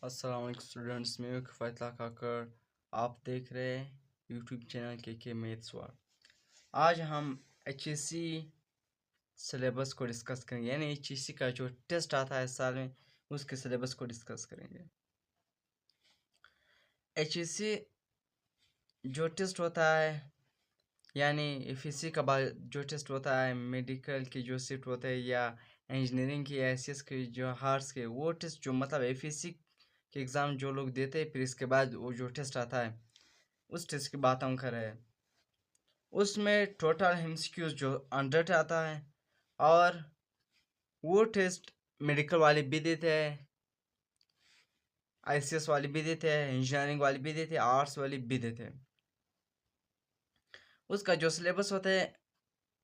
अस्सलाम वालेकुम स्टूडेंट्स, मैं हूं किफ़ायत खाकर। आप देख रहे हैं यूट्यूब चैनल के मैथ्स वर्ल्ड। आज हम HSC सिलेबस को डिस्कस करेंगे, यानी HSC का जो टेस्ट आता है साल में उसके सिलेबस को डिस्कस करेंगे। HSC जो टेस्ट होता है, यानी FSC का बाद जो टेस्ट होता है, मेडिकल की जो शिफ्ट होते हैं या इंजीनियरिंग की या SS के जो हार्ट्स के, वो टेस्ट जो मतलब FSC के एग्ज़ाम जो लोग देते हैं, फिर इसके बाद वो जो टेस्ट आता है उस टेस्ट की बात हम कर रहे हैं। उसमें टोटल MCQs जो 100 आता है, और वो टेस्ट मेडिकल वाले भी देते हैं, ICS वाले भी देते हैं, इंजीनियरिंग वाले भी देते हैं, आर्ट्स वाले भी देते हैं। उसका जो सिलेबस होता है,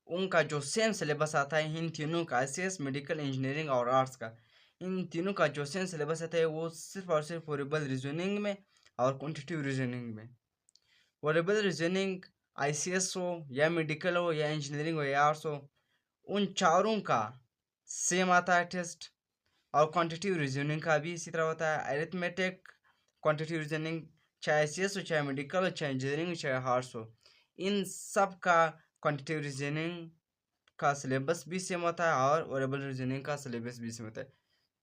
उनका जो सेम सिलेबस आता है इन तीनों का, ICS, मेडिकल, इंजीनियरिंग और आर्ट्स का, इन तीनों का जो सेम सिलेबस आता है वो सिर्फ और सिर्फ वेरिएबल रीजनिंग में और क्वांटिटेटिव रीजनिंग में। वेरिएबल रीजनिंग ICS हो या मेडिकल हो या इंजीनियरिंग हो या आर्ट्स हो, उन चारों का सेम आता है टेस्ट। और क्वांटिटेटिव रीजनिंग का भी इसी तरह होता है। अरिथमेटिक, क्वांटिटेटिव रीजनिंग, चाहे ICS हो, चाहे मेडिकल हो, चाहे इंजीनियरिंग हो, चाहे आर्ट्स हो, इन सब का क्वांटिटेटिव रीजनिंग का सिलेबस भी सेम होता है और वेरिएबल रीजनिंग का सिलेबस भी सेम होता है।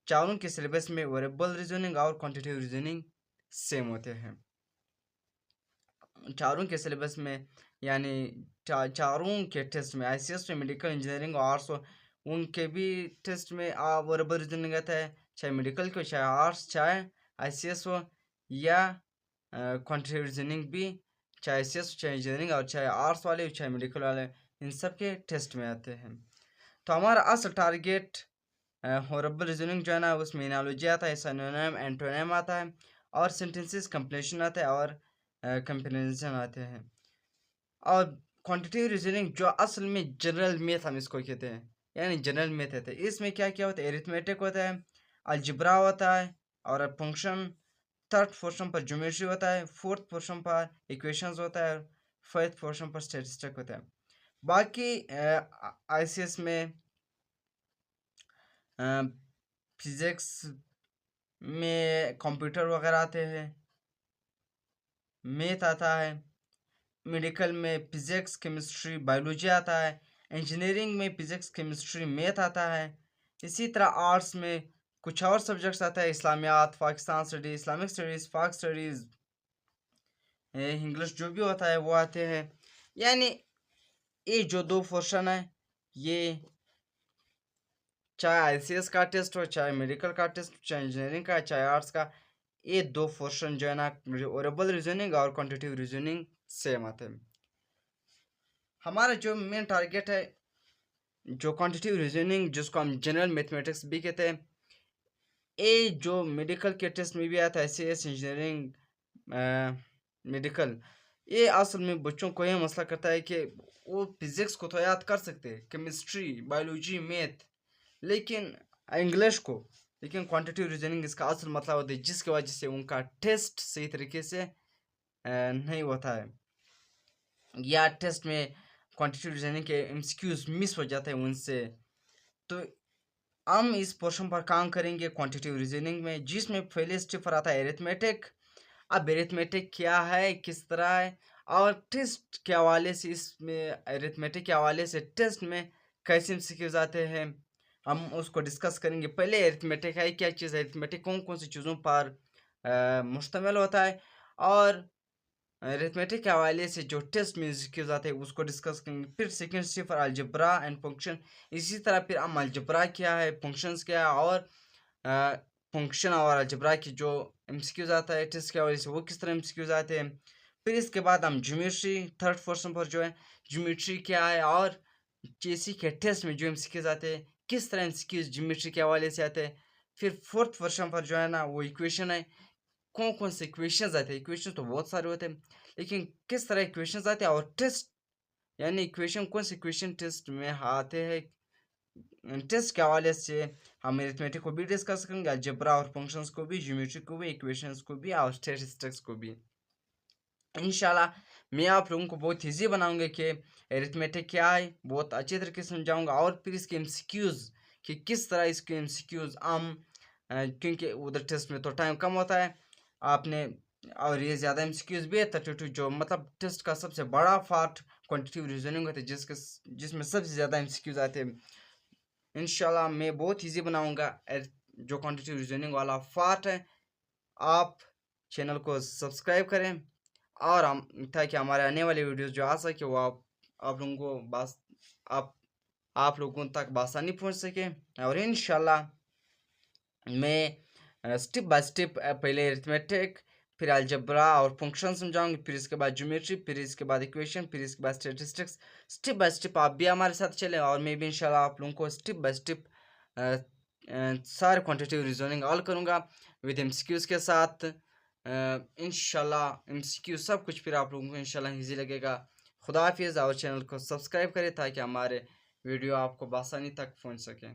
चारों के सिलेबस में वेरिएबल रीजनिंग और क्वांटिटेटिव रीजनिंग सेम होते हैं। चारों के सिलेबस में, यानी चारों के टेस्ट में, ICS में, मेडिकल, इंजीनियरिंग और आर्ट्स हो, उनके भी टेस्ट में वेरिएबल रीजनिंग आता है, चाहे मेडिकल को, चाहे आर्ट्स, चाहे ICS हो या क्वांटिटेटिव रीजनिंग भी, चाहे ICS हो, चाहे इंजीनियरिंग और चाहे आर्ट्स वाले हो, चाहे मेडिकल वाले, इन सब के टेस्ट में आते हैं। तो हमारा असल टारगेट वेरिएबल रीजनिंग जो है ना, उसमें एनालॉजी आता है, सिनोनिम, एंटोनिम आता है, और सेंटेंसेस कंप्लीशन आता है, और कंपेरिजन आते हैं। और क्वांटिटेटिव रीजनिंग जो असल में जनरल मैथ हम इसको कहते हैं, यानी जनरल मैथ होता है। इसमें क्या क्या होता है? एरिथमेटिक होता है, अलजेब्रा होता है, और फंक्शन, थर्ड पोर्शन पर ज्योमेट्री होता है, फोर्थ पोर्शन पर इक्वेशंस होता है, फिफ्थ पोर्शन पर स्टैटिस्टिक होता है। बाकी ICS में फिजिक्स में कंप्यूटर वगैरह आते हैं, मैथ आता है, मेडिकल में फिजिक्स, केमिस्ट्री, बायोलॉजी आता है, इंजीनियरिंग में फिजिक्स, केमिस्ट्री, मैथ आता है। इसी तरह आर्ट्स में कुछ और सब्जेक्ट्स आता है, इस्लामियात, पाकिस्तान स्टडीज़, इस्लामिक स्टडीज़, पाक स्टडीज़, इंग्लिश जो भी होता है वो आते हैं। यानी ये जो दो पोर्शन है, ये चाहे ICS का टेस्ट हो, चाहे मेडिकल का टेस्ट, चाहे इंजीनियरिंग का, चाहे आर्ट्स का, ये दो पोर्शन जो है ना, वेरिएबल रीजनिंग और क्वांटिटेटिव रीजनिंग सेम आते हैं। हमारा जो मेन टारगेट है, जो क्वांटिटेटिव रीजनिंग जिसको हम जनरल मैथमेटिक्स भी कहते हैं, ये जो मेडिकल के टेस्ट में भी आता है, ICS, इंजीनियरिंग, मेडिकल, ये असल में बच्चों को यह मसला करता है कि वो फिजिक्स को तो याद कर सकते हैं, केमिस्ट्री, बायोलॉजी, मैथ, लेकिन इंग्लिश को, लेकिन क्वांटिटेटिव रीजनिंग इसका असल मतलब होता है, जिसकी वजह से उनका टेस्ट सही तरीके से नहीं होता है, या टेस्ट में क्वांटिटेटिव रीजनिंग के MCQs मिस हो जाते हैं उनसे। तो हम इस पोर्शन पर काम करेंगे क्वांटिटेटिव रीजनिंग में, जिसमें पहले स्टेप पर आता है एरिथमेटिक। अब एरिथमेटिक क्या है, किस तरह है, और टेस्ट के हवाले से, इसमें एरिथमेटिक के हवाले से टेस्ट में कैसे MCQs आते हैं, हम उसको डिस्कस करेंगे। पहले एरिथमेटिक है क्या चीज़, एरिथमेटिक कौन कौन सी चीज़ों पर मुश्तमिल होता है, और अरिथमेटिक के हवाले से जो टेस्ट में MCQs आते हैं उसको डिस्कस करेंगे। फिर सेकंड स्टेप पर अलजेब्रा एंड फंक्शन। इसी तरह फिर हम अलजेब्रा क्या है, फंक्शंस क्या है, और फंक्शन और अलजेब्रा की जो MCQs आता है टेस्ट के हवाले से, वो किस तरह MCQs आते हैं। फिर इसके बाद हम ज्योमेट्री, थर्ड पोर्शन पर जो है ज्योमेट्री क्या है, और JC के टेस्ट में जो MCQs आते हैं, किस तरह MCQs ज्योमेट्री के हवाले से आते हैं। फिर फोर्थ पोर्शन पर जो है ना, वो इक्वेशन है, कौन कौन से इक्वेशंस आते हैं। इक्वेशन तो बहुत सारे होते हैं, लेकिन किस तरह इक्वेशंस आते हैं, और टेस्ट, यानी इक्वेशन कौन से इक्वेशन टेस्ट में आते हैं, टेस्ट के हवाले से हम अरिथमेटिक को भी डिस्कस करेंगे, अलजेब्रा और फंक्शंस को भी, ज्योमेट्री को भी, इक्वेशंस को भी, और स्टैटिस्टिक्स को भी। इंशाल्लाह मैं आप लोगों को बहुत ईजी बनाऊंगा कि अरिथमेटिक क्या है, बहुत अच्छे तरीके से समझाऊंगा, और फिर इसके MCQs कि किस तरह इसके MCQs हम क्योंकि उधर टेस्ट में तो टाइम कम होता है आपने, और ये ज़्यादा एमसीक्यूज भी है 32, जो मतलब टेस्ट का सबसे बड़ा पार्ट क्वांटिटेटिव रीजनिंग होता है, जिसमें सबसे ज़्यादा एमसीक्यूज आते हैं। इंशाल्लाह मैं बहुत ईजी बनाऊंगा जो क्वांटिटेटिव रीजनिंग वाला पार्ट है। आप चैनल को सब्सक्राइब करें और हम ताकि हमारे आने वाले वीडियोस जो आ सके वो आप लोगों को बस आप लोगों तक बआसानी पहुंच सके। और इंशाल्लाह मैं स्टेप बाय स्टेप पहले अरिथमेटिक, फिर अलजेब्रा और फंक्शन समझाऊंगी, फिर इसके बाद ज्योमेट्री, फिर इसके बाद इक्वेशन, फिर इसके बाद स्टैटिस्टिक्स। स्टेप बाय स्टेप आप भी हमारे साथ चलें और मैं भी इंशाल्लाह आप लोगों को स्टेप बाय स्टेप सारे क्वांटिटेटिव रीजनिंग ऑल करूँगा विद एमसीक्यूज़ के साथ। इंशाल्लाह एमसीक्यू सब कुछ फिर आप लोगों को इंशाल्लाह ईजी लगेगा। खुदा हाफिज़, और चैनल को सब्सक्राइब करें ताकि हमारे वीडियो आपको बआसानी तक पहुँच सकें।